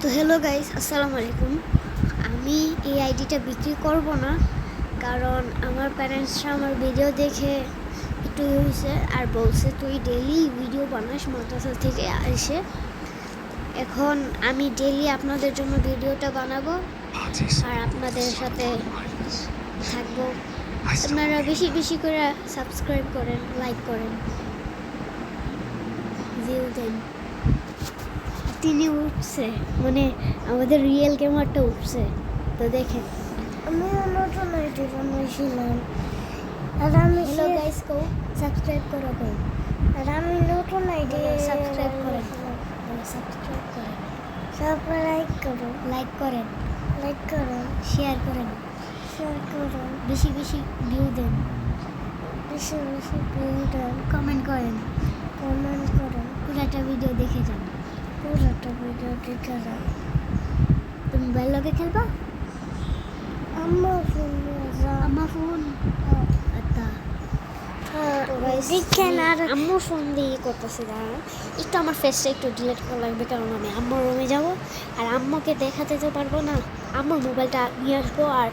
তো hello guys, আসসালামু আলাইকুম। আমি এই আইডিটা বিক্রি করব না, কারণ আমার প্যারেন্টসরা আমার ভিডিও দেখে একটু হয়েছে আর বলছে তুই ডেলি ভিডিও বানাস মাদ্রাসা থেকে এসে। এখন আমি ডেলি আপনাদের জন্য ভিডিওটা বানাবো আর আপনাদের সাথে থাকবো। আপনারা বেশি বেশি করে সাবস্ক্রাইব করেন, লাইক করেন, ভিউ দেন। তিনি উঠছে, মানে আমাদের রিয়েল ক্যামেরাটা উঠছে, তো দেখেন। আমি নতুন আইডি বানাইছিলাম আর আমি হ্যালো গাইস, কো সাবস্ক্রাইব করো, কো আর আমি নতুন আইডি সাবস্ক্রাইব করেন, সাবস্ক্রাইব করেন, তারপর লাইক করো, লাইক করেন, শেয়ার করো, বেশি বেশি ভিউ দেন, বেশি ভিউ দেন, কমেন্ট করেন, পুরোটা ভিডিও দেখে যান। তুমি মোবাইল লগে খেলবা? আম্মা ফোন আম্মা ফোন, আচ্ছা দেখেন আর আম্মু ফোন দিয়ে করতেছে। দাঁড়ান একটু, আমার ফেসটা একটু ডিলিট করা লাগবে, কারণ আমি আম্মুর রুমে যাব আর আম্মুকে দেখাতে তো পারবো না। আম্মুর মোবাইলটা নিয়ে আসবো আর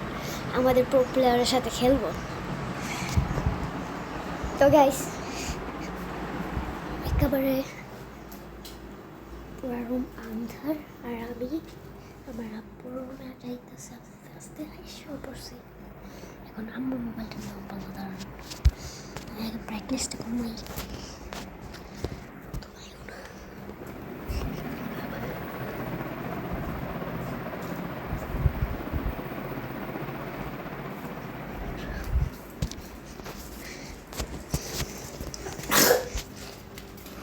আমাদের প্রো প্লেয়ারের সাথে খেলবো। তো গাইস, একেবারে পুরা রুম আন্ধার আর আমি আমার আব্বুর রুমে যাইতেছে আস্তে আস্তে এসে পড়ছি। এখন আম্মুর মোবাইলটা নিয়ে পাবো। দাঁড়ান ব্রাইটনেসটা কমাই।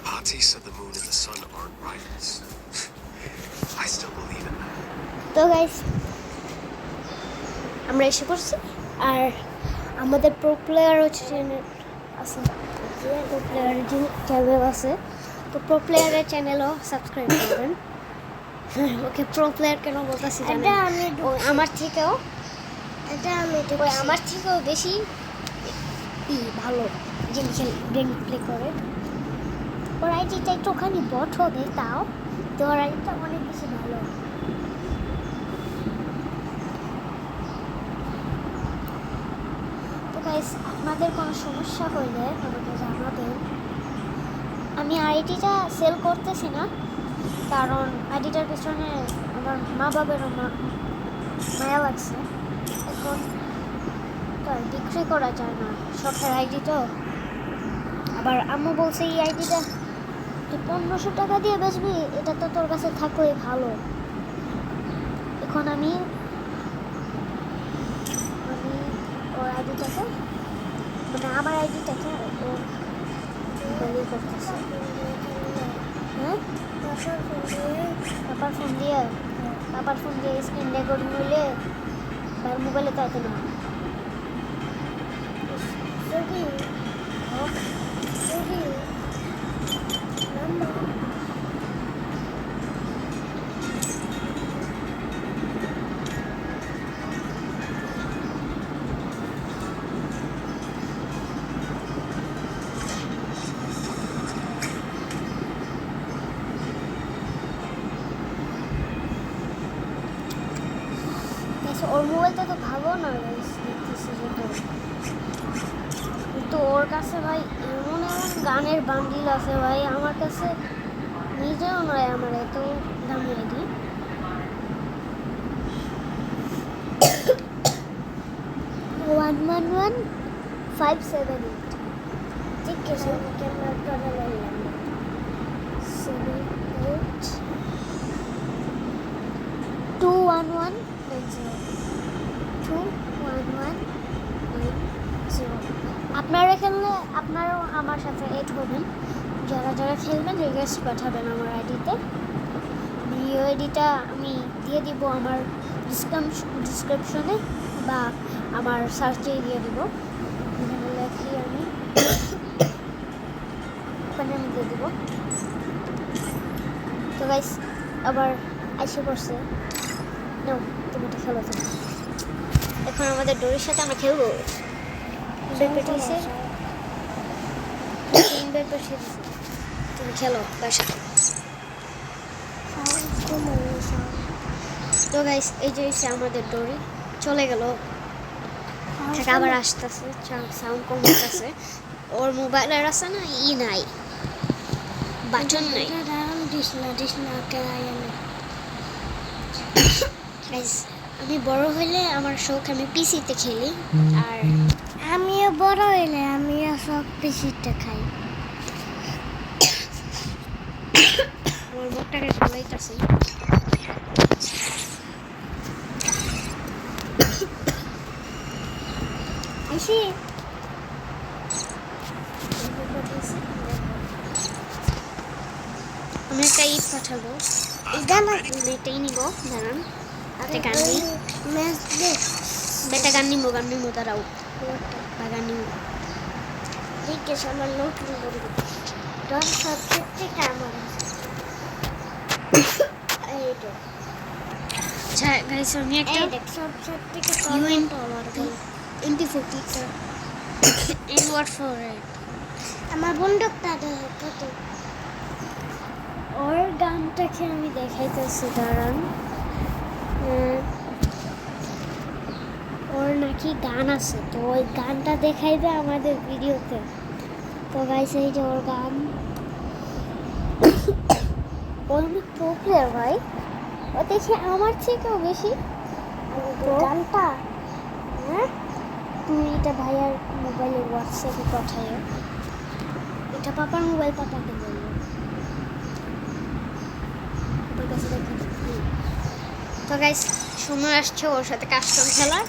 Party said the moon and the sun aren't rivals. I still believe in that. তো গাইস, আমরা এসে পড়ছি আর আমাদের প্রো প্লেয়ারও চ্যানেল আছে, প্রো প্লেয়ারের চ্যানেল আছে, তো প্রো প্লেয়ারের চ্যানেলও সাবস্ক্রাইব করবেন। ওকে প্রো প্লেয়ার কেন বলতেছি জানেন? আমার থেকেও আমার থেকেও বেশি ভালো গেম প্লে করে। ওর আইডিটা একটুখানি বট হবে তাও, তো ওর আইডিটা অনেক বেশি ভালো। তো গাইস, আপনাদের কোনো সমস্যা হইলে আমাকে জানাবেন। আমি আইডিটা সেল করতেছি না, কারণ আইডিটার পিছনে আমার মা বাবারও মায়া লাগছে। এখন তো আর বিক্রি করা যায় না, শখের আইডি তো। আবার আম্মু বলছে এই আইডিটা তুই 1500 টাকা দিয়ে বেচবি, এটা তো তোর কাছে থাকলেই ভালো। এখন আমি ওর আইডিটাকে, মানে আমার আইডিটাকে ওর বিক্রি করতেছে। হ্যাঁ, পাপার ফোন দিয়ে স্ক্রিন রেকর্ডিং হইলে তার মোবাইলে তো এত না। ওর মোবাইলটা তো ভালো না দেখতেছি যত, কিন্তু ওর কাছে ভাই এমন গানের বান্ডিল আছে ভাই, আমার কাছে নিজেও নয় আমার এত দামি আইডি। ওয়ান 578 ঠিক আছে, আপনারা খেললে আপনারাও আমার সাথে এড হবেন। যারা যারা খেলবেন রিকোয়েস্ট পাঠাবেন আমার আইডিতে। ভিডিও আইডিটা আমি দিয়ে দিব আমার ডিসক্রিপশনে বা আমার সার্চে দিয়ে দিব। এখানে লেখি আমি, ওখানে আমি দিয়ে দিব। তো গাইস, আবার এসে পড়ছে। নাও তুমি এটা খেলো। এখন আমাদের ডোরির সাথে আমরা খেলবো। তুমি খেলো তার সাথে। কমানো সব তো গাইস এই যে হচ্ছে আমাদের ডোরি চলে গেল থেকে আবার আসতেছে সাউন্ড কম হতেছে ওর মোবাইলের আছে না নাই বাটন নাই ডিসনা গাইস আমি বড় হইলে আমার শখ আমি পিসিতে খেলি আর আমিও বড় হইলে আমিও সব পিসিতে খাই আমার মুখটাকে ঝুলাইতেছে আইসি আমি একটা ঈদ পাঠাবো গান আমি এটাই নিব দাঁড়ান হাতে গান নিই ম্যাচ দেখ বেটা গান নিবো দাঁড়াও বা গান নিবো জিজ্ঞেস আমার নতুন বন্ধু তোর সাবজেক্ট থেকে আমার এইটা আচ্ছা গাইস আমি একটা এই দেখ সাবজেক্ট থেকে UNT আমার NT40 and what for it আমার বন্দুকটা দেখ কত ওর গানটাকে আমি দেখাইতেছি দাঁড়ান ওর নাকি গান আছে তো ওই গানটা দেখাইবে আমাদের ভিডিওতে তো গাইস এই যে ওর গান ও অনেক প্রো প্লেয়ার ভাই ও দেখি আমার থেকেও বেশি গানটা হ্যাঁ তুমি এটা ভাইয়ার মোবাইলে হোয়াটসঅ্যাপে পাঠাইও এটা পাপার মোবাইল পাপাকে বললো পাপার কাছে দেখে তো গাইস সময় আসছে ওর সাথে কাস্টম খেলার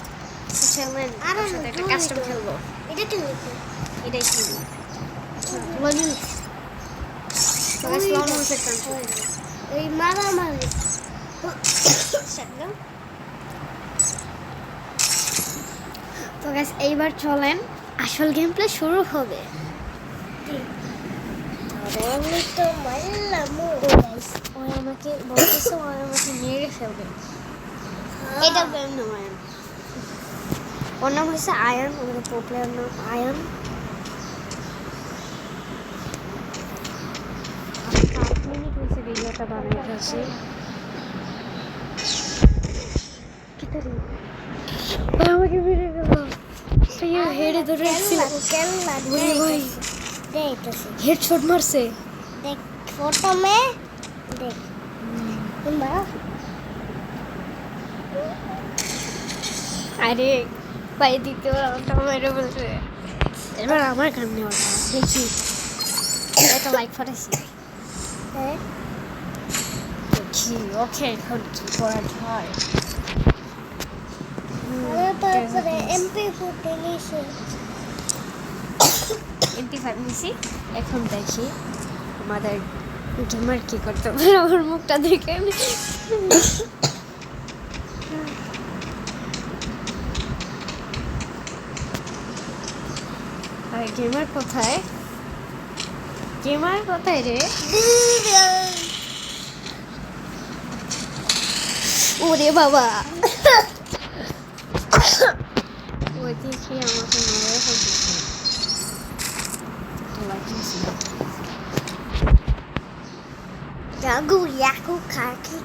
খেলবেন আর ওর সাথে একটা কাস্টম খেলবো এটা কি হইছে এটাই কি লনিউজ তো গাইস লনিউজ একটা এই মারামারি তো গাইস এইবার চলেন আসল গেম প্লে শুরু হবে আমি তো মারলাম গাইস ও আমাকে বলতেছে ও আমাকে মেরে ফেলবে এটা গেম না আয়ন ওর নাম হচ্ছে আয়ন আমাদের প্রো প্লেয়ার নাম আয়ন 5 মিনিট হয়েছে ভিডিওটা বানাই ফেলছি কি করি ও আমাকে মেরে ফেলল তুই হেডে ধরে রাখছিল কেন ওরে ভাই দেখতেছি হেডশট মারছে देख फोटो में देख तुम बड़ा আরে ভাই দ্বিতীয় রাউন্ডটা মেরে বলছে এবার আমার গান নেওয়া দেখি এটা লাইক করেছি है দেখি ওকে এখন কি করা যায় अरे पास रे एमपी फोटो नीचे MP5 নিছি এখন দেখি আমাদের গেমার কি করতে পারে ওর মুখটা দেখে আমি আর গেমার কোথায় রে ওরে বাবা ওই দেখি আমাকে মেরে ফেলছে Jago yaku kaki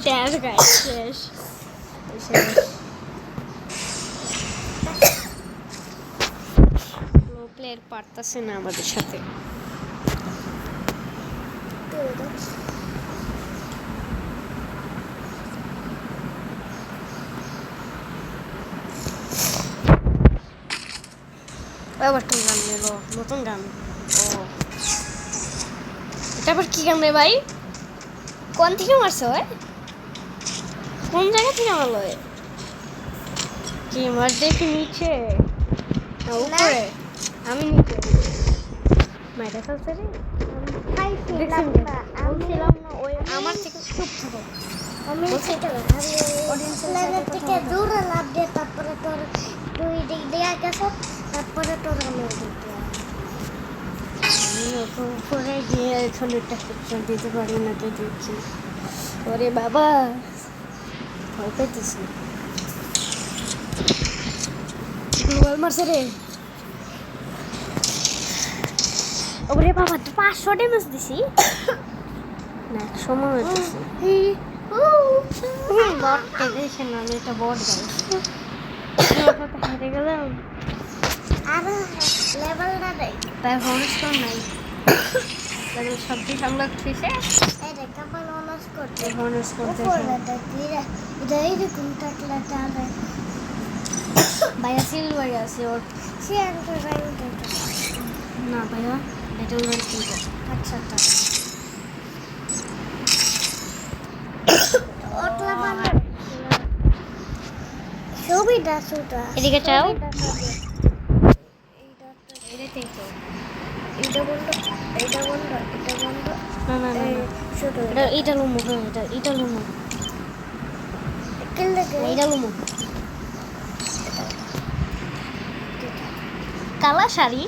শেষ গাইস শেষ প্রো প্লেয়ার পারতাছে না আমাদের সাথে আবার কোন গান নিলো নতুন গান ও এটা আবার কি গান রে ভাই কোন থেকে মারছে ওই কোন জায়গা থেকে মারলো কি মার দেখি নিচে না উপরে আমি নিচে মাইরা ফেলছে রে খাইছিলাম না বলছিলাম না ওই আমার থেকে চুপ থাকো আমি সেটা প্ল্যানেট থেকে দূরে লাভ দিয়ে তারপরে তোর তুই দিক দিয়ে গেছ তারপরে তোর আমি দিতে উপরে গিয়ে এখন একটা পিকচার দিতে পারি না তো দেখছি ওরে বাবা ভয় পেতেছি গ্লোবাল মারছে রে ওরে বাবা তো 500 ড্যামেজ দিছি না সময় হইতেছে বটকে দেখে না আমি এটা বট গাই হেরে গেলাম আর লেভেলটা দেখ তাই হরস্টোন নাই তাহলে সবজি সংগ্রহ শেষে এই দেখ কাপাল অনার্স করতে হরস করতে উপরে দেখ এটা এইরকম থাকলে তাহলে ভাইয়া সিলভার আছে ওর সে আনতে রাইট না ভাইয়া ব্যাটেল রয়্যাল কিনবো আচ্ছা আচ্ছা ওটলা বান্দর ছবিটা সুটা এদিকে চাও। এটা বন্ধ এটা বন্ধ এটা বন্ধ না না না না। ছোট এটা লুমো হ্যাঁ এটা লুমো কিনলে এটা লুমো কালা শাড়ি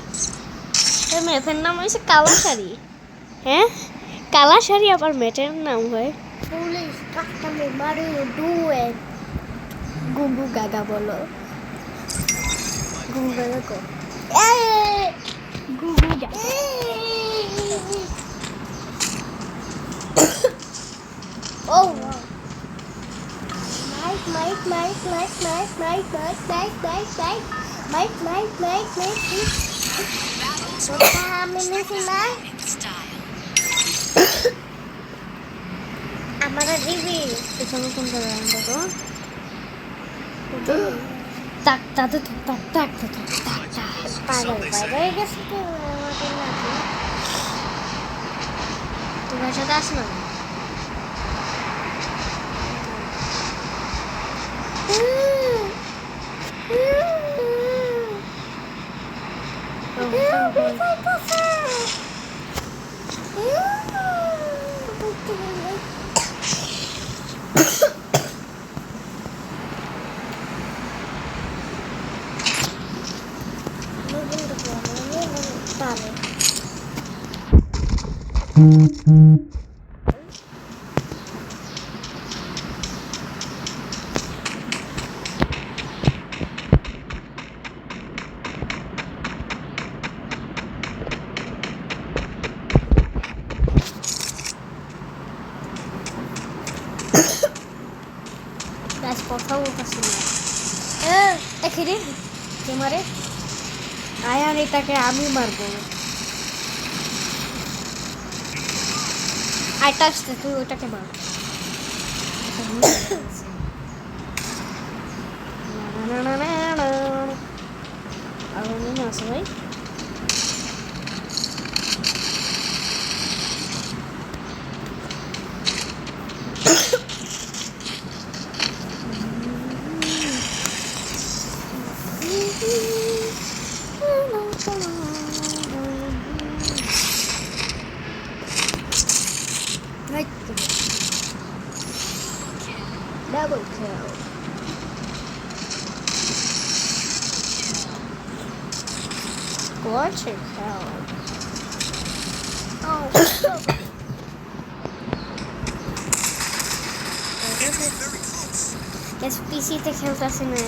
ম্যাথের নাম হয়েছে কালা শাড়ি হ্যাঁ কালা শাড়ি আবার ম্যাথের নাম হয় পুলিশ কাস্টমে মারিও ডুয়ে গুগু গাগা বলো গুগু গাগা কো গুগু Gaga Oh wow. Mike. Sudah aminin sila. Amara Divi. পেছনে কোন জায়গায় আনবো তো টাক টাক টাক টাক টাক টাক টাক Pagal pagal kasi natin natin. তোমার সাথে আস না গাছ কথা বলতেছি না এখানে কে মারে আয়ার এটাকে আমি মারবো আইটা আসতে তুই ওটাকে মার আর অন্য আছে ভাই Double kill. Quadra kill. Oh. Yes, PC তে খেলতেছি না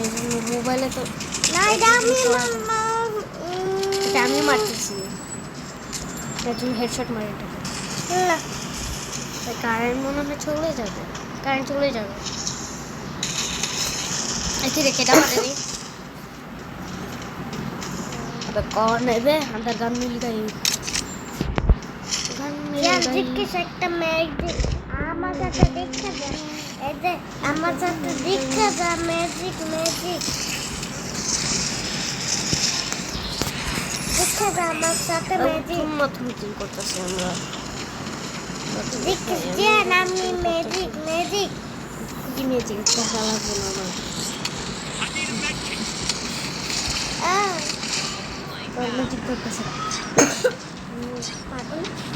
মোবাইলে তো না এটা আমি এটা আমি মারতেছি তুমি হেডশট মারি এটাকে না কারেন্ট মনে হয় চলে যাবে কারেন্ট চলে যাবে এটি রেখে দাও মারে রে अबे कौन है बे अंदर गन मिल गई জিজ্ঞেস একটা ম্যাজিক আমার সাথে দেখা যায় এই যে আমার সাথে দেখা যায় ম্যাজিক দেখা যায় আমার সাথে ম্যাজিক থুমথুম করতেছি আমরা জিজ্ঞেস যে আমি ম্যাজিক কি ম্যাজিক দেখা লাগবে না আমার ম্যাজিক করতেছে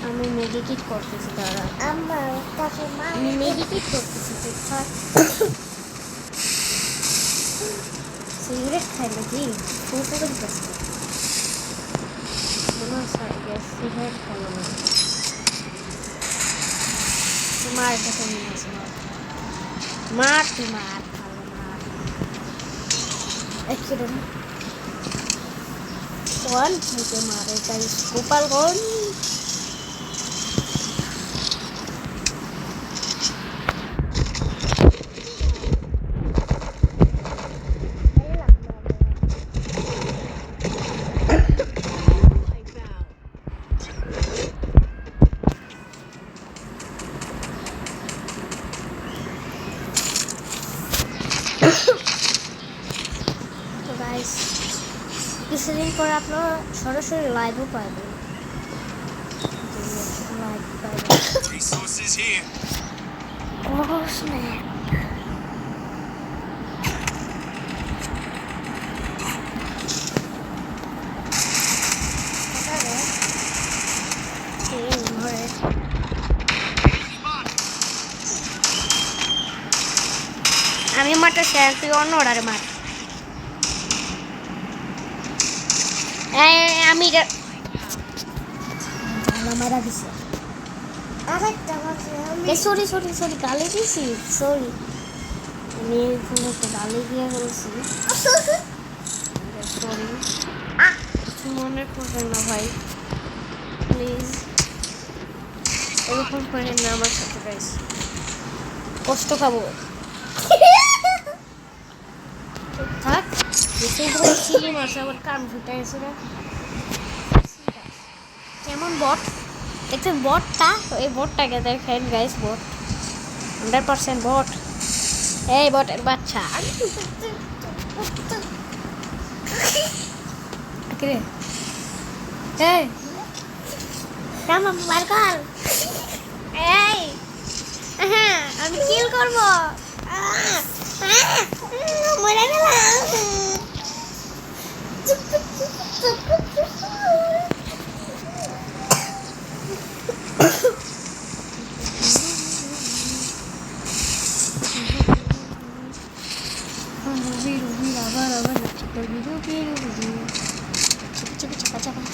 আমি মেডিটেট করতেছি দাঁড়া আমার কাছে মা আমি মেডিটেট করতেছি ঠিকঠাক সিগারেট খাই নাকি ফুটো করতেছি মনে হচ্ছে সিগারেট খাবো না তোমার কাছে নিয়ে আসো মার তুই মার খাবো মার একদম কোন থেকে মারে তাই গোপালগঞ্জ তো গাইস কিছুদিন পর আপনারা সরাসরি লাইভও পাবেন লাইভ পাবেন Resources here. Oh snap! আমি মাঠে তুই অন্য অর্ডারে মাঠ আমি মারা দিছি আরেকটা মাঝে আমি সরি সরি সরি গালি দিছি সরি আমি ফোনে একটা গালি দিয়ে ফেলছি সরি কিছু মনে করবেন না ভাই প্লিজ এরকম করেন না আমার সাথে গাইস কষ্ট পাবো থাক বেশি করে চিলি মারছে আবার কান ফুটে গেছে না কেমন বট দেখছেন বটটা এই বটটাকে দেখেন গাইস বট 100% বট এই বটের বাচ্চা কিরে এই কেমন বার কর এই হ্যাঁ আমি কিল করব মরে গেলাম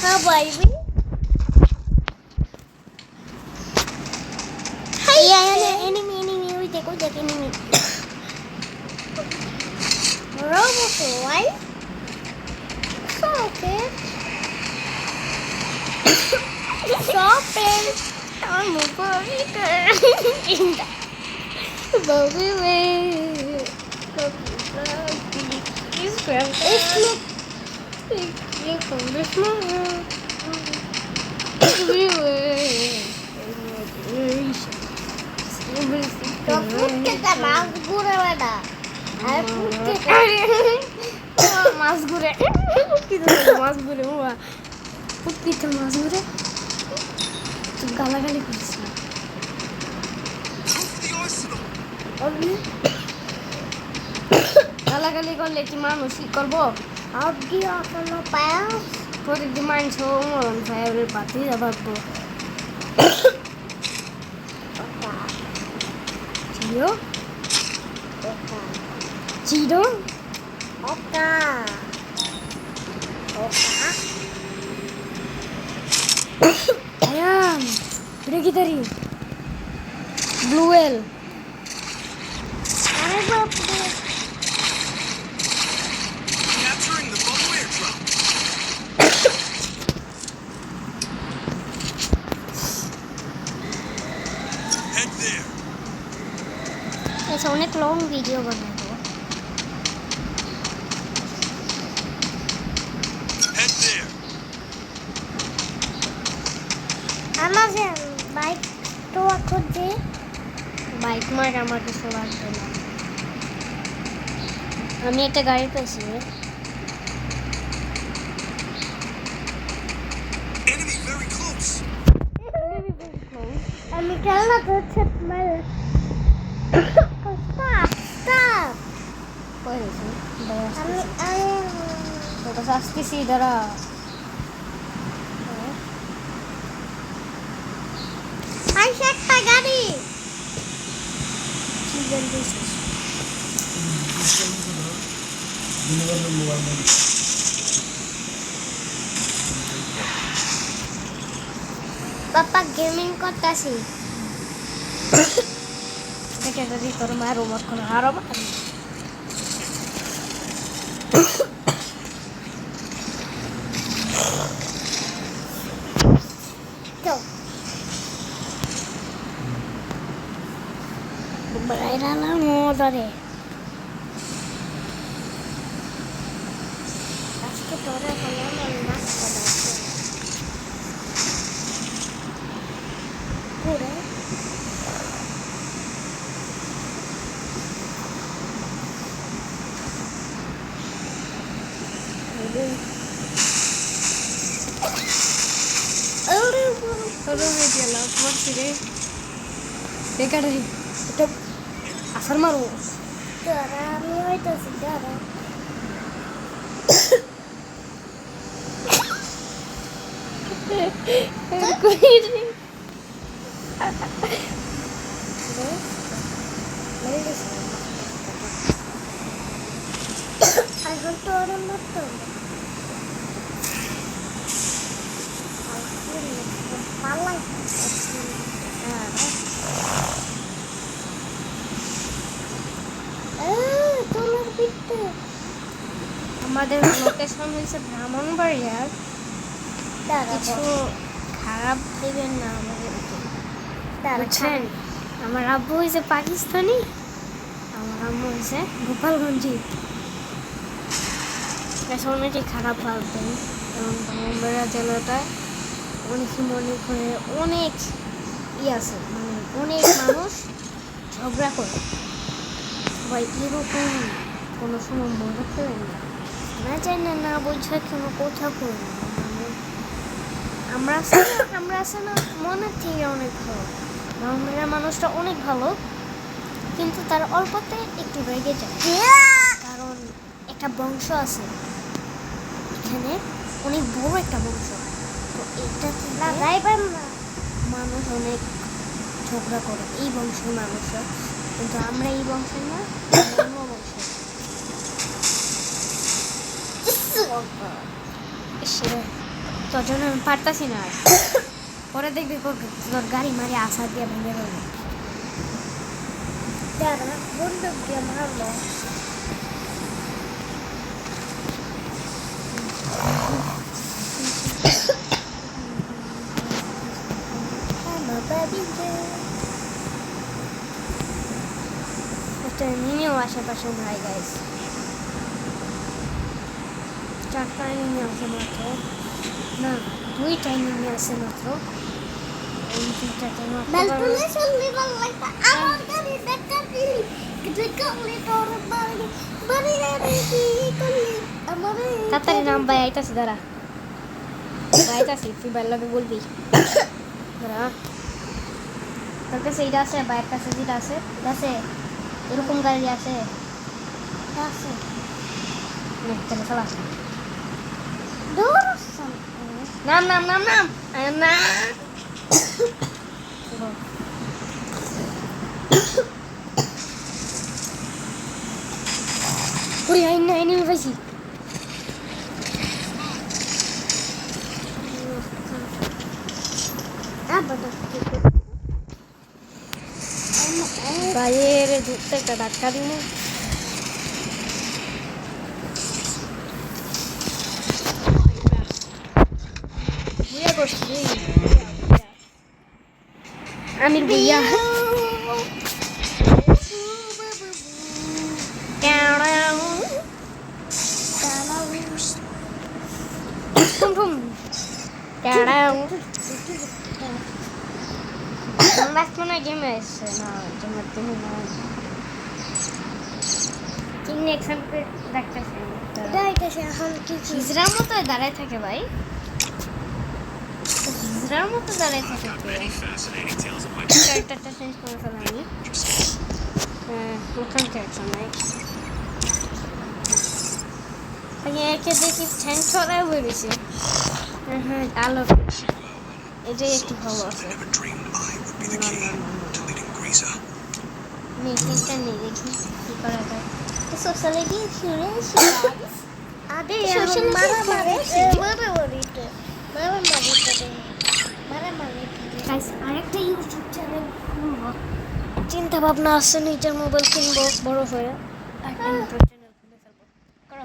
হ্যাঁ বলবি enemy enemy ওই দেখ enemy Robot boy. Okay. Stop it! I'm a burger in the Bobby way. He's grabbed it from the small তো ফুটকেটা মাছ ঘুরে বেড়া আর ফুটকেটা মাছ ঘুরে মাছ ঘুরে বাবা ফুটকিতে মাছ ঘুরে তুই গালাগালি করিস না Proof the arsenal. গালাগালি করলে কি মানুষ কি করবো আজকে এখনো পায়াস প্রতিদিন মাংস মরণ ফায়ারের পাতি ভাববো চিরো চিরো ওকা ওকা আয়াম ব্রেকিতারি ব্লুয়েল আরে বাপরে Capturing the bubble airdrop. Head there. ऐसा অনেক লং ভিডিও বানাবো Head there. আমাজন বাইক তো খুঁজে বাইক মার আমার কিছু লাগবে না আমি একটা গাড়ি পেয়েছি Enemy very close. আমি খেলনা করছে মানে স্টপ স্টপ কই গেছে আমি আমি তোকে আসতেছি দাঁড়া মোবাইল দিয়েছিস? পাপা গেমিং করতেছি দেখে যদি তোর মায়ের ওমর কোনো আরো কেউ বাইরে মজারে আজকে তোরা হলো মাছ খাওয়া পুরো Todo media la forse Dekare এটা আসার মারো তোরা আমি হইতেছি তোরা এখন তোরা মতো পালাই তোলার পিঠে আমাদের লোকেশন হয়েছে ব্রাহ্মণবাড়িয়ার কিছু খারাপ দেবেন না আমাদেরকে বুঝছেন আমার আব্বু হয়েছে পাকিস্তানি আমার আম্মু হয়েছে গোপালগঞ্জি অনেকে খারাপ ভাববেন কারণ ব্রাহ্মণবাড়িয়া জেলাটায় অনেকে মনে করে অনেক আছে মানে অনেক মানুষ ঝগড়া করে ভাই এরকম কোনো সময় মনে করেন না চাই না না বোঝা কোনো কথা করি না মানে আমরা আছে না মনের থেকে অনেক ভালো ব্রাহ্মণের মানুষটা অনেক ভালো কিন্তু তার অল্পতে একটু রেগে যায় কারণ একটা বংশ আছে এখানে অনেক বড় একটা বংশ তো এটা লাগাইবেন না মানুষ অনেক ঝগড়া করে এই বংশের মানুষরা কিন্তু আমরা এই বংশের না অন্য বংশের তোর জন্য আমি পারতাছি না আর। পরে দেখবি তোর গাড়ি মারি আশা দিয়ে ভেঙে দেবো তারা বন্দুক দিয়ে মারলো একটা নিমেও আশেপাশে নাই গাইস চারটায় নেমে আসে মাত্র না দুইটাই নেমে আসে মাত্র এই দুইটাতে মেলটুলে চললি ভালো লাগতা আমার গাড়ি দেখা দিলি তুই করলি তোর বাড়ি বাড়ি রে কি করলি আমারে তাড়াতাড়ি নাম ভাই আইতাছি দাঁড়া আইতাছি তুই বেলাকে বলবি দাঁড়া তোর কাছে এইটা আছে বাইরের কাছে যেটা আছে এটা আছে এরকম গাড়ি আছে আছে নে চলে চলা দূর নাম নাম নাম নাম না পুরি আইন আইন পাইছি বাইরে ঢুকতে একটা ধাক্কা দিব বুয়া করছি আমির বুয়া Mas game আছে না তোমার তুমি না কি এক্সাম্পল দেখতেছি ডাইতেছে এখন কি হিজড়ার মতো দাঁড়ায় থাকে ভাই হিজড়ার মতো দাঁড়ায় থাকে Many fascinating tales of my ক্যারেক্টারটা চেঞ্জ করে ফেলাম আমি নতুন ক্যারেক্টার নাই একে দেখি ঠ্যাং ছড়ায় বেরিয়েছে হ্যাঁ আলো এটাই একটু ভালো আছে I never dreamed I would be the key to leading Greaser. মিটিংটা নেই দেখি কি করা যায় সোশ্যালিটি শুনে গাইস আরে Social মারামারিতে গাইস আরেকটা ইউটিউব চ্যানেল খুলবো চিন্তা ভাবনা আছে নিজের মোবাইল কিনবো বড় হয়ে একটা ইউটিউব চ্যানেল খুলে ফেলবো করো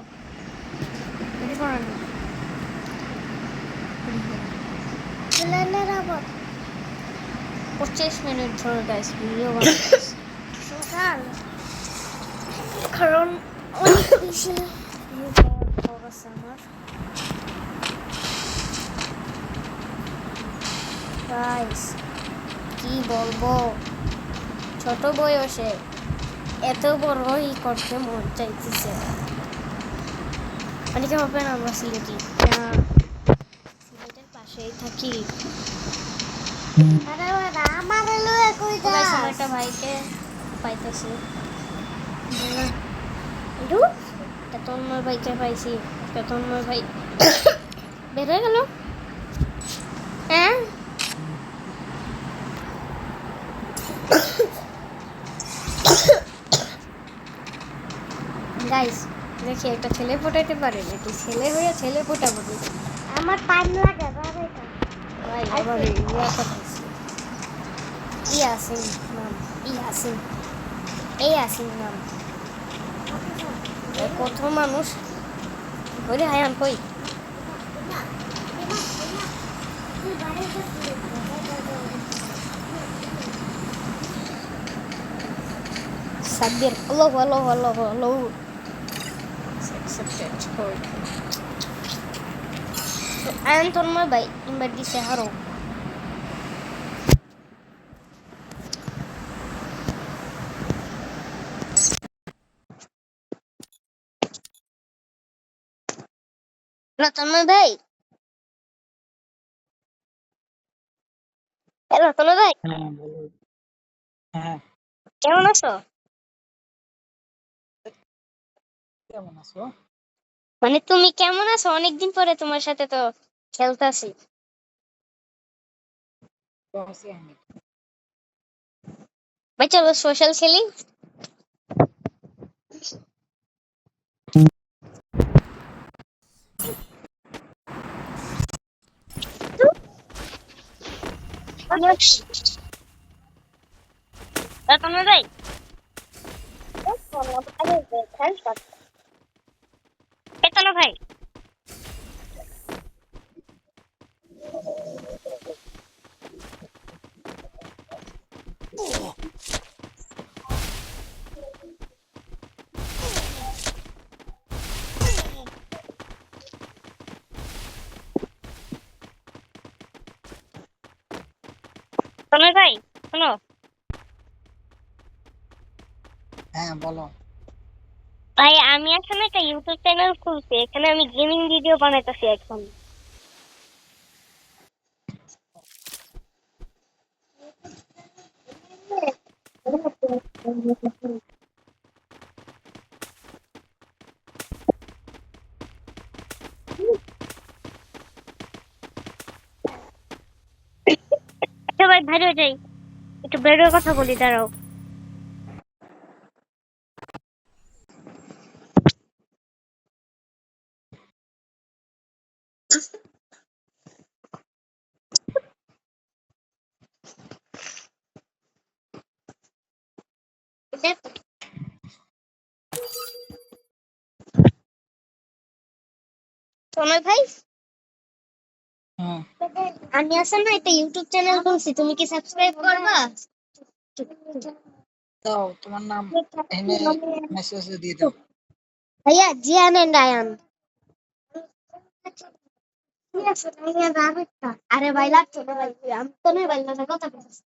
রেডি করো না ছেলের আবার 25 মিনিট ধরে গাইস ভিডিও বানাচ্ছি সোশ্যাল কারণ অনেক বেশি ভিউ পাওয়ার আছে আমার গাইস কি বলবো ছোট বয়সে এত বড়ই করতে মন চাইতেছে অনেকে ভাবেন আমরা সিলেটি সিলেটের পাশেই থাকি আরে ওরা আমার লয়ে কই তো guys, আমার যাস একটা ভাইকে পাইতেছি দু একটা তন্ময় ভাইকে পাইছি একটা তন্ময় ভাই বের হয়ে গেল হ্যাঁ গাইস দেখি একটা ছেলে ফোটাইতে পারে নাকি ছেলে হয়ে ছেলে ফোটাবো আমার টাইম লাগে বাবা এটা ভাই আবার ইয়া পাঠাইছি ইয়াসিন নাম ইয়াসিন এই ইয়াসিন নাম কত মানুষ ওরে হায়ান কই সাব্বির আল্লাহু আল্লাহু আল্লাহু আল্লাহু accepted code আয়ান তন্ময় ভাই ইনভাইট দিছে হারো তন্ময় ভাই হ্যালো তন্ময় ভাই হ্যাঁ বলো। হ্যাঁ কেমন আছো কেমন আছো? মানে তুমি কেমন আছো অনেকদিন পরে তোমার সাথে তো খেলতাছি তো আছি আমি। ভাই চলো সোশ্যাল খেলি তন্ময় ভাই তন্ময় ভাই তন্ময় ভাই শোনো হ্যাঁ বলো। ভাই আমি আসলে একটা ইউটিউব চ্যানেল খুলছি এখানে আমি গেমিং ভিডিও বানাইতেছি এখন আচ্ছা ভাই বাইরে যাই একটু বেরোয় কথা বলি দাঁড়াও তন্ময় ভাই হ্যাঁ আমি আসলে না একটা ইউটিউব চ্যানেল খুলছি তুমি কি সাবস্ক্রাইব করবা দাও তোমার নাম এনে মেসেজে দিয়ে দাও। ভাইয়া জিয়ান এন্ড আয়ান আরে ভাই লাগতো না ভাই আমি তো নয় ভাই না কথা বলছি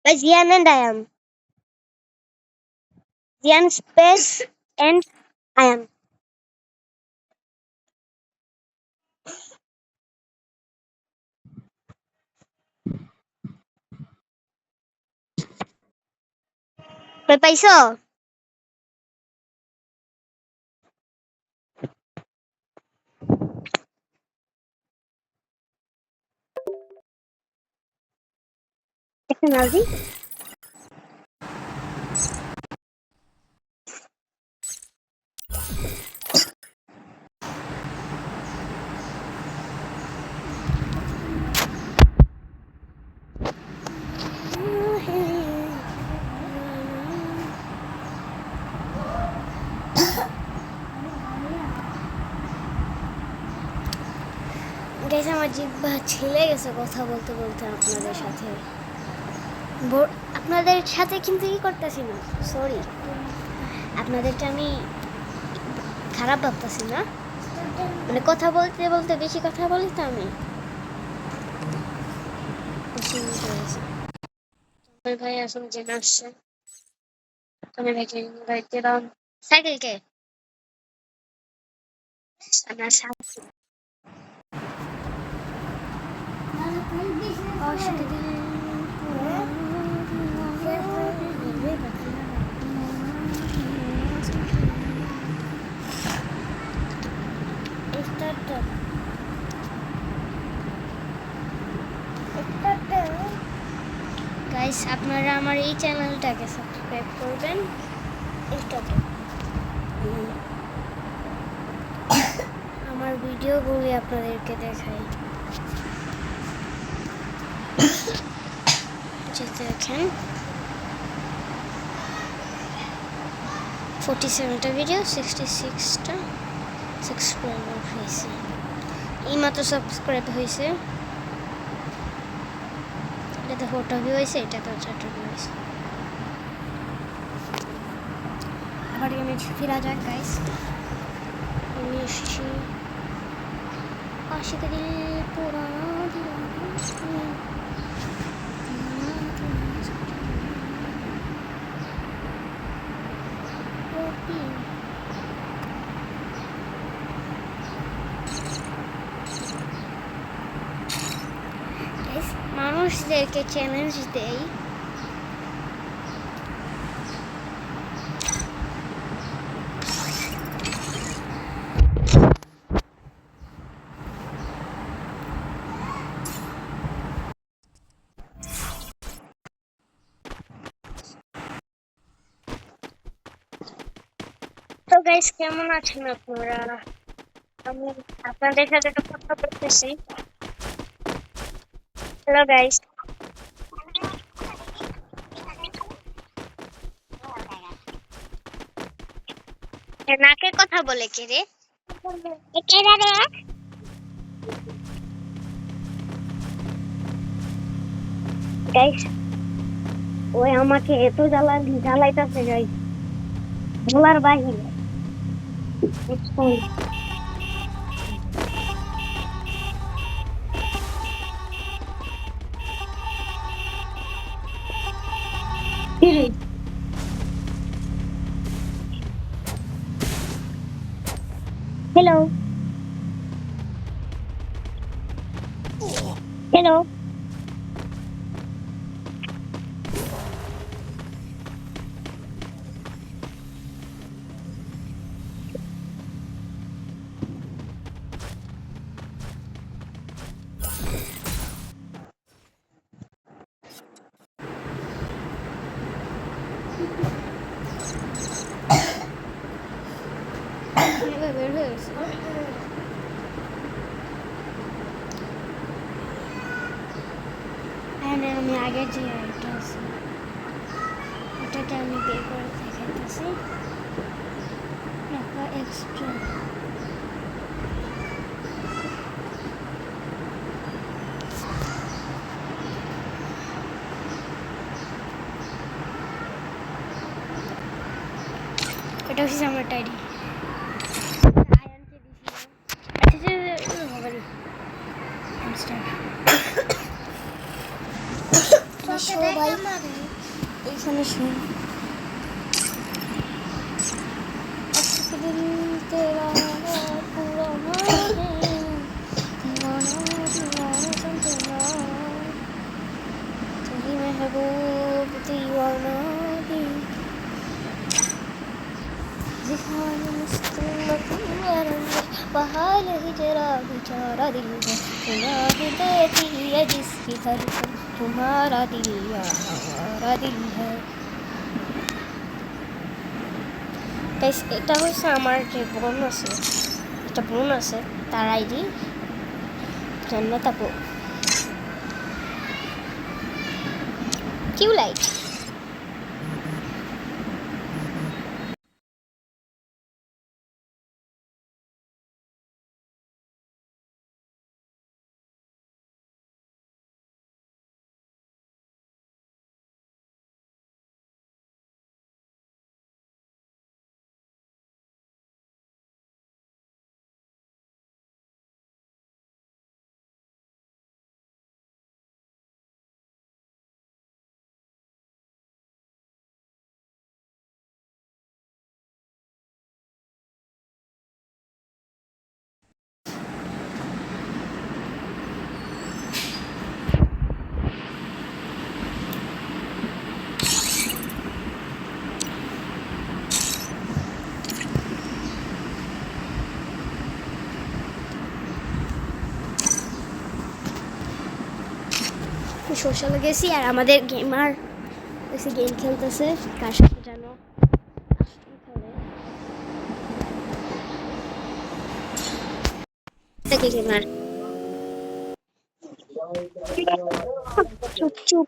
ভাই জিয়ান এন্ড আয়ান জিয়ান স্পেস এন্ড আয়ান ভাই পাইছো নাজি গাইস আমার জিহ্বা ছিলে গেছে কথা বলতে বলতে আপনাদের সাথে আপনাদের সাথে কিন্তু কি করতেছি না, সরি, আপনাদেরটা আমি খারাপ ভাবতেছি না, মানে কথা বলতে বলতে বেশি কথা বলি তো আমি ভাই আসলে জেনে আসছে তুমি ভাইকে ইনভাইট দিলাম সাইকেলকে আমার সাথে গাইস আপনারা আমার এই চ্যানেলটাকে সাবস্ক্রাইব করবেন। স্টার্ট আমার ভিডিওগুলি আপনাদেরকে দেখাই, দেখেন 47টা ভিডিও 66টা সাবস্ক্রাইবার হয়েছে, এইমাত্র সাবস্ক্রাইব হয়েছে, এটাতে 4টা ভিউ হয়েছে, এটাতে 4টা ভিউ হয়েছে। আবার আমি ফিরা যাক গাইস, আমি এসেছি আশিক দিল পুরানা মানুষদেরকে চ্যালেঞ্জ দেই তো গাইস কেমন আছেন আপনারা, আমি আপনাদের সাথে একটা কথা বলতেছি। হ্যালো গাইস, নাকে কথা বলে কে রে, গাইস ওই আমাকে এত জ্বালাইতেছে গাইস বলার বাহিরে। হ্যালো হ্যালো বের হয়ে গেছে। আমি আগে যে আইটা আছে ওটাকে আমি বের করে দেখাইতেছি, এক্সট্রা এটা হচ্ছে আমার ডায়েরি। সবাই এইখানে শুন তেরা পুরানা তুমি মেহবুব दीवाना बहाल हिजरा बेचारा दिल है खुदा ही देती है जिसकी धड़कन तुम्हारा दिल या हमारा दिल है। গাইস এটা হচ্ছে আমার যে বোন আছে, একটা বোন আছে, তার আইডি জান্নাত আপু কিউ লাইট। সোশ্যালে গেছি আর আমাদের গেমার এসে গেম খেলতেছে, কার সাথে জানো খেলে গেমার। চুপ চুপ।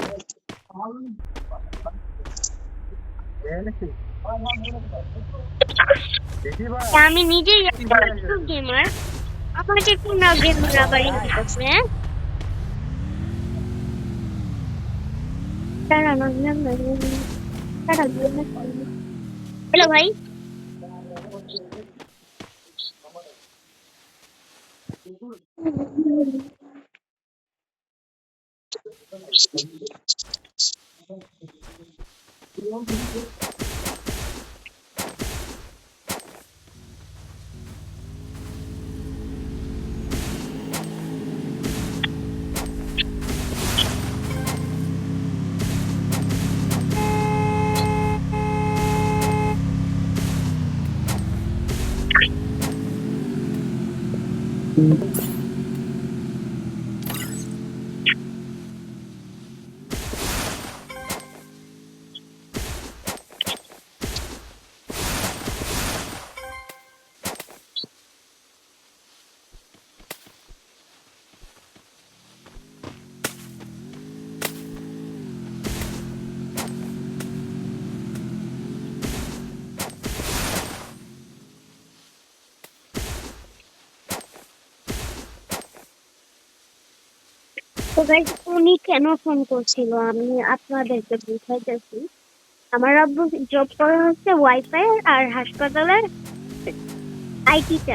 আমি নিজেই গেমার, আমাকে কোন গেমার আবার দিতেছে। হ্যালো ভাই, তো গাইস উনি কেন ফোন করছিল আমি আপনাদেরকে বুঝাইতেছি। আমার আব্বু জব করে হচ্ছে ওয়াইফাই আর হাসপাতালের আইটি তে।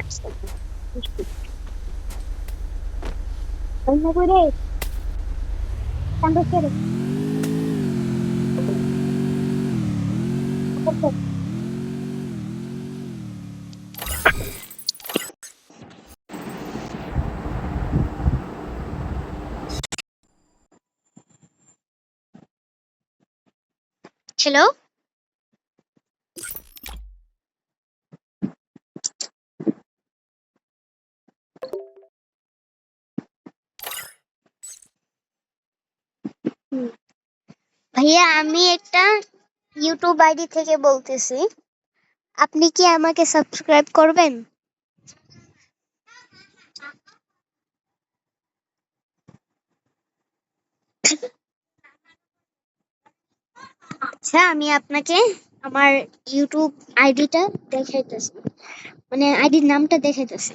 অন্য করে কান্দো করে। হ্যালো, ভাইয়া আমি একটা ইউটিউব আইডি থেকে বলতেছি, আপনি কি আমাকে সাবস্ক্রাইব করবেন? আচ্ছা আমি আপনাকে আমার ইউটিউব আইডিটা দেখাইতেছি, মানে আইডির নামটা দেখাইতেছি।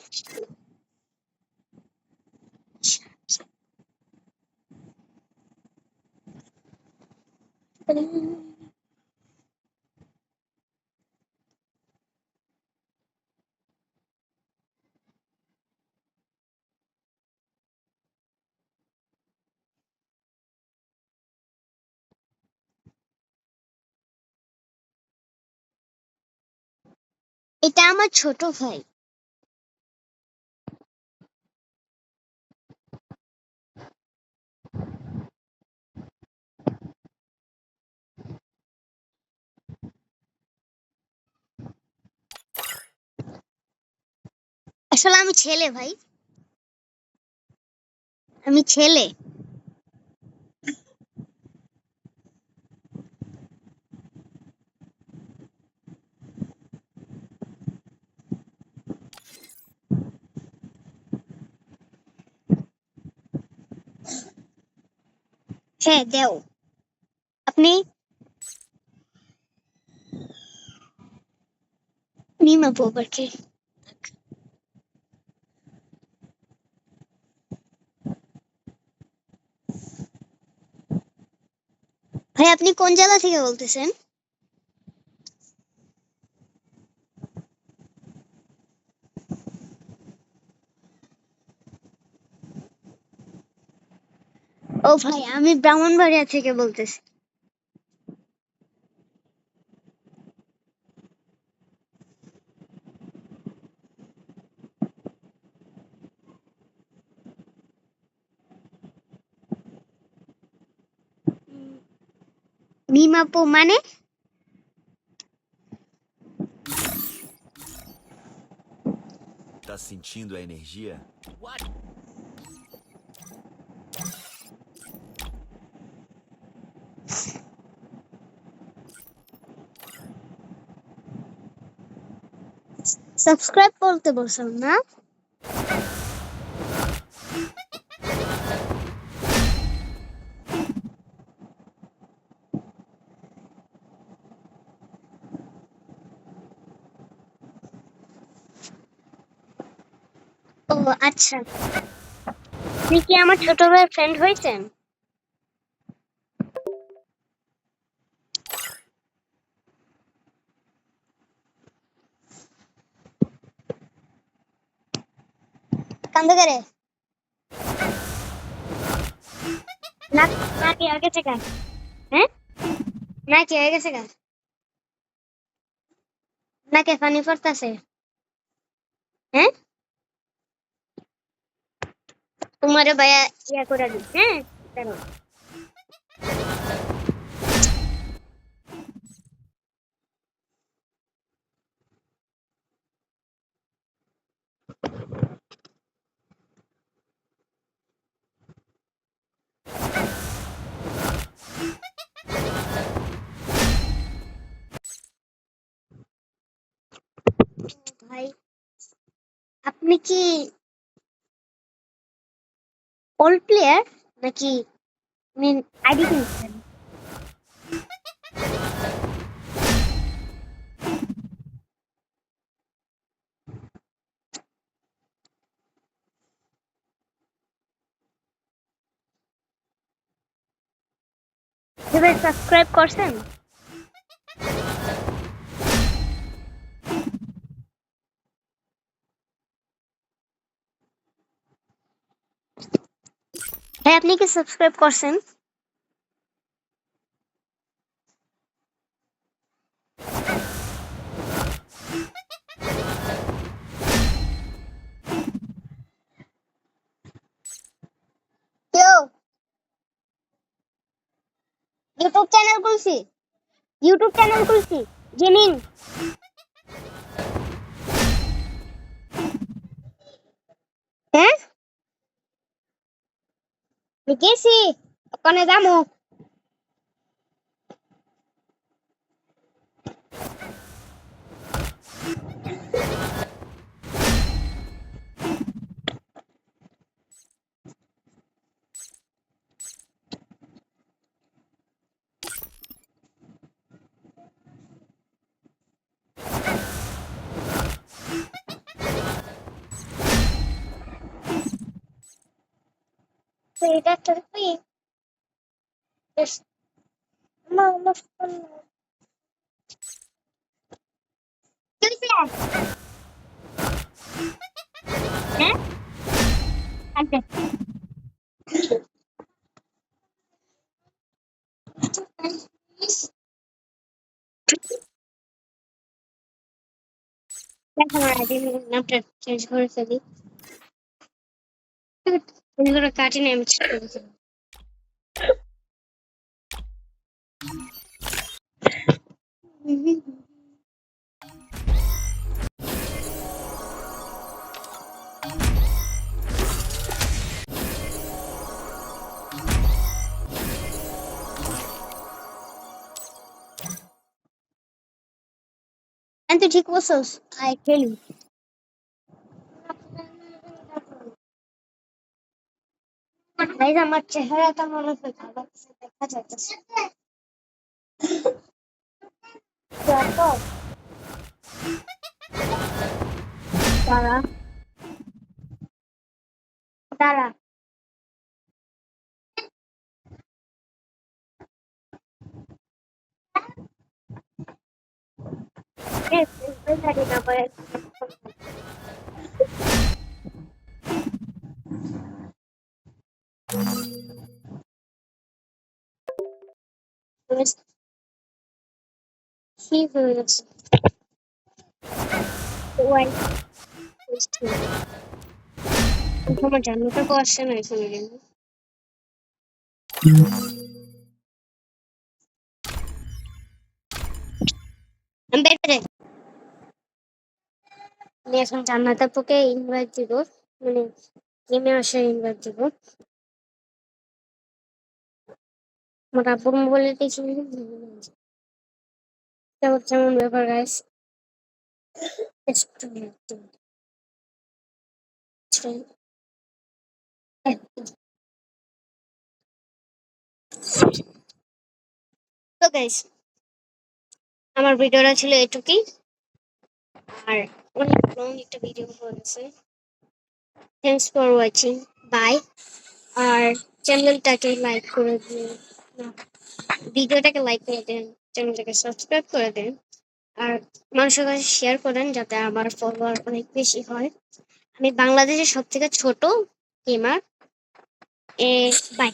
এটা আমার ছোট ভাই। আসলে আমি ছেলে ভাই, আমি ছেলে। হ্যাঁ দেও। আপনি মিমা পোপারকে ভাই আপনি কোন জেলা থেকে বলতেছেন? ও ভাই আমি ব্রাহ্মণবাড়িয়া থেকে বলতেছি। মিমাপু মানে? Tá sentindo a energia? Subscribe করতে বলছেন না? ও আচ্ছা, আপনি কি আমার ছোট ভাইয়ের ফ্রেন্ড হয়েছেন? কান্দগারে না, না কি হয়ে গেছে গা? হ্যাঁ, না কি হয়ে গেছে গা? নাকে পানি পড়তাছে? হ্যাঁ, তোমারে ভাইয়া ইয়া করে দিই। হ্যাঁ, দাঁড়াও। ভাই আপনি কি ওল্ড প্লেয়ার নাকি মিন আইডি কিনছেন? এবার সাবস্ক্রাইব করছেন? হ্যাঁ, আপনি কি সাবস্ক্রাইব করছেন? কেউ ইউটিউব চ্যানেল খুলছি, ইউটিউব চ্যানেল খুলছি গেমিং। হ্যাঁ, গেছি, ওখানে যাবো। তো এটা তোর কি বেশ মামা ফোন কিছে? হ্যাঁ, আচ্ছা দেখো আমার আইডি নামটা চেঞ্জ করে ফেলি। এগুলো কাটি না আমি চেঞ্জ করে ফেলি। And তুই ঠিক বলছস, আই খেলি। গাইস আমার চেহারাটা মনে হয় ভালো কিছু দেখা যাচ্ছে। তারপর দাঁড়া দাঁড়া ওই গাড়ি না পরে কি হয়েছে ওয়াই তোমার জান্নাতে তো আসছে না এখানে কিন্তু আমি বের করে আমি এখন জান্নাতের পোকে ইনভাইট দিব মানে গেমে আসে ইনভাইট দিব আমার আব্বুর মোবাইলে কিছু যেমন ব্যাপার গাইস তো গাইস আমার ভিডিওটা ছিল এটুকুই আর অনেক লং একটা ভিডিও হয়েছে থ্যাংকস ফর ওয়াচিং বাই আর চ্যানেলটাকে লাইক করে দিন না, ভিডিওটাকে লাইক করে দেন চ্যানেলটাকে সাবস্ক্রাইব করে দেন আর মানুষের কাছে শেয়ার করেন যাতে আমার ফলোয়ার অনেক বেশি হয় আমি বাংলাদেশের সব থেকে ছোট গেমার বাই